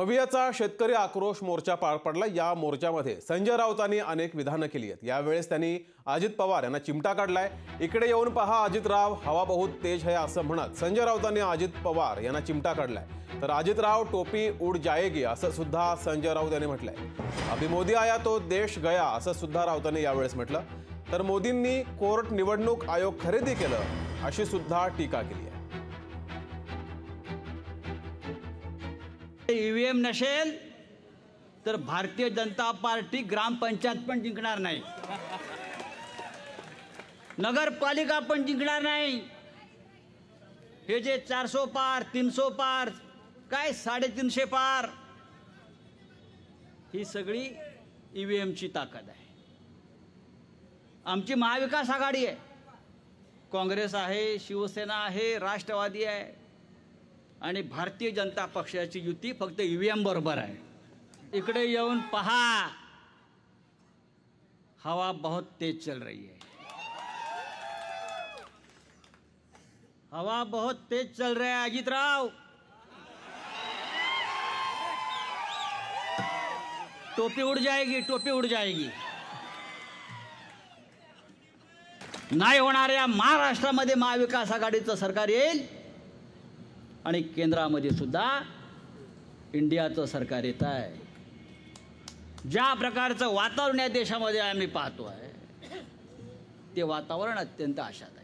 पवियाचा शेतकरी आक्रोश मोर्चा पार पडला। या मोर्चामध्ये संजय राऊतांनी अनेक विधानं केली आहेत। यावेळेस त्यांनी अजित पवार यांना चिमटा काढलाय। इकडे येऊन पहा अजितराव, हवा बहुत तेज है असं म्हणत संजय राऊतांनी अजित पवार यांना चिमटा काढलाय। तर अजितराव टोपी उड जाएगी असं सुद्धा संजय राऊत यांनी म्हटलंय। अभी मोदी आया तो देश गया असं सुद्धा राऊतांनी यावेळेस म्हटलं। तर मोदींनी कोर्ट निवडणूक आयोग खरेदी केलं अशी सुद्धा टीका केली आहे। ईव्हीएम नसेल तर भारतीय जनता पार्टी ग्रामपंचायत पण जिंकणार नाही, नगरपालिका पण जिंकणार नाही। हे जे 400 पार 300 पार काय 350 पार ही सगळी ईव्हीएमची ताकद आहे। आमची महाविकास आघाडी आहे, काँग्रेस आहे, शिवसेना आहे, राष्ट्रवादी आहे आणि भारतीय जनता पक्षाची युती फक्त ईव्हीएम बरोबर आहे। इकडे येऊन पहा, हवा बहुत तेज चल रही है, हवा बहुत तेज चल रहा है। अजितराव, टोपी उड़ जाएगी, टोपी उड़ जाएगी। नाही होणाऱ्या महाराष्ट्रामध्ये महाविकास आघाडीचं सरकार येईल आणि केंद्रामध्ये सुद्धा इंडियाचं सरकार येत आहे। ज्या प्रकारचं वातावरण या देशामध्ये आम्ही पाहतो आहे ते वातावरण अत्यंत आशादायक आहे।